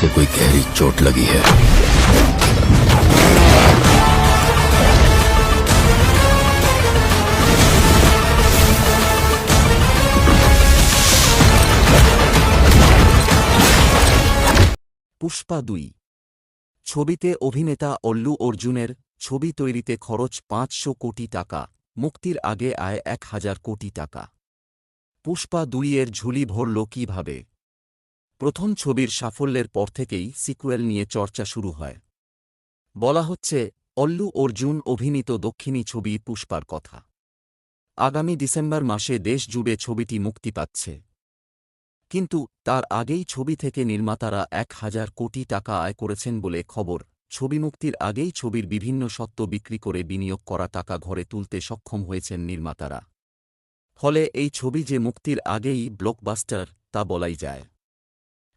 से कोई गहरी चोट लगी है। পুষ্পা ২ ছবিতে অভিনেতা অল্লু অর্জুনের ছবি তৈরিতে খরচ ৫০০ কোটি টাকা, মুক্তির আগে আয় ১,০০০ কোটি টাকা। পুষ্পা ২ এর ঝুলি ভরল কীভাবে? প্রথম ছবির সাফল্যের পর থেকেই সিক্যুয়েল নিয়ে চর্চা শুরু হয়। বলা হচ্ছে অল্লু অর্জুন অভিনীত দক্ষিণী ছবি পুষ্পার কথা। আগামী ডিসেম্বর মাসে দেশ জুড়ে ছবিটি মুক্তি পাচ্ছে। কিন্তু তার আগেই ছবি থেকে নির্মাতারা ১,০০০ কোটি টাকা আয় করেছেন বলে খবর। ছবি মুক্তির আগেই ছবির বিভিন্ন স্বত্ব বিক্রি করে বিনিয়োগ করা টাকা ঘরে তুলতে সক্ষম হয়েছেন নির্মাতারা। ফলে এই ছবি যে মুক্তির আগেই ব্লকবাস্টার তা বলাই যায়।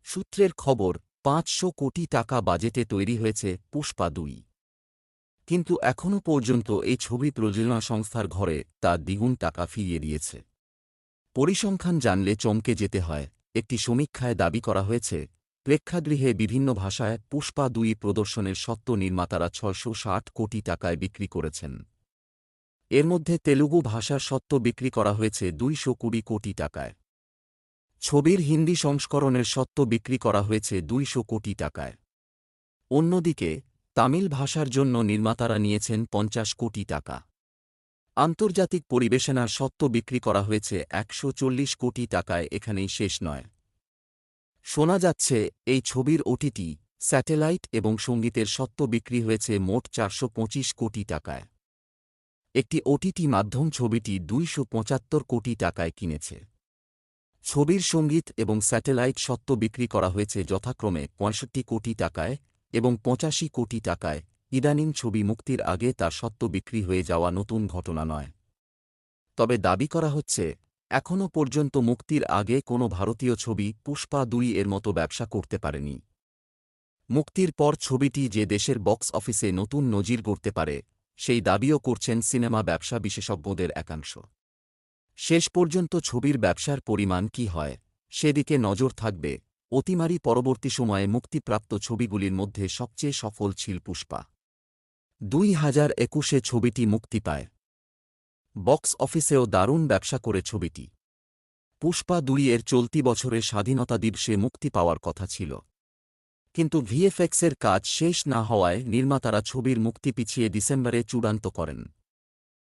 সূত্রের খবর, ৫০০ কোটি টাকা বাজেটে তৈরি হয়েছে পুষ্পা ২। কিন্তু এখনও পর্যন্ত এই ছবি প্রযোজনা সংস্থার ঘরে তা দ্বিগুণ টাকা ফিরিয়ে দিয়েছে। পরিসংখ্যান জানলে চমকে যেতে হয়। একটি সমীক্ষায় দাবি করা হয়েছে, প্রেক্ষাগৃহে বিভিন্ন ভাষায় পুষ্পা ২ প্রদর্শনের স্বত্ব নির্মাতারা ৬৬০ কোটি টাকায় বিক্রি করেছেন। এর মধ্যে তেলুগু ভাষার স্বত্ব বিক্রি করা হয়েছে ২২০ কোটি টাকায়। ছবির হিন্দি সংস্করণের স্বত্ব বিক্রি করা হয়েছে ২০০ কোটি টাকায়। অন্যদিকে তামিল ভাষার জন্য নির্মাতারা নিয়েছেন ৫০ কোটি টাকা। আন্তর্জাতিক পরিবেশনার স্বত্ব বিক্রি করা হয়েছে ১৪০ কোটি টাকায়। এখানেই শেষ নয়। শোনা যাচ্ছে এই ছবির ওটিটি, স্যাটেলাইট এবং সঙ্গীতের স্বত্ব বিক্রি হয়েছে মোট ৪২৫ কোটি টাকায়। একটি ওটিটি মাধ্যম ছবিটি ২৭৫ কোটি টাকায় কিনেছে। ছবির সঙ্গীত এবং স্যাটেলাইট স্বত্ব বিক্রি করা হয়েছে যথাক্রমে ৬৫ কোটি টাকায় এবং ৮৫ কোটি টাকায়। ইদানিং ছবি মুক্তির আগে তার স্বত্ব বিক্রি হয়ে যাওয়া নতুন ঘটনা নয়। তবে দাবি করা হচ্ছে, এখনও পর্যন্ত মুক্তির আগে কোনো ভারতীয় ছবি পুষ্পা ২ এর মতো ব্যবসা করতে পারেনি। মুক্তির পর ছবিটি যে দেশের বক্স অফিসে নতুন নজির গড়তে পারে, সেই দাবিও করছেন সিনেমা ব্যবসা বিশেষজ্ঞদের একাংশ। শেষ পর্যন্ত ছবির ব্যবসার পরিমাণ কী হয়, সেদিকে নজর থাকবে। অতিমারি পরবর্তী সময়ে মুক্তিপ্রাপ্ত ছবিগুলির মধ্যে সবচেয়ে সফল ছিল পুষ্পা। ২০২১-এ ছবিটি মুক্তি পায়। বক্স অফিসেও দারুণ ব্যবসা করে ছবিটি। পুষ্পা ২ এর চলতি বছরের স্বাধীনতা দিবসে মুক্তি পাওয়ার কথা ছিল। কিন্তু ভিএফএক্সের কাজ শেষ না হওয়ায় নির্মাতারা ছবির মুক্তি পিছিয়ে ডিসেম্বরে চূড়ান্ত করেন।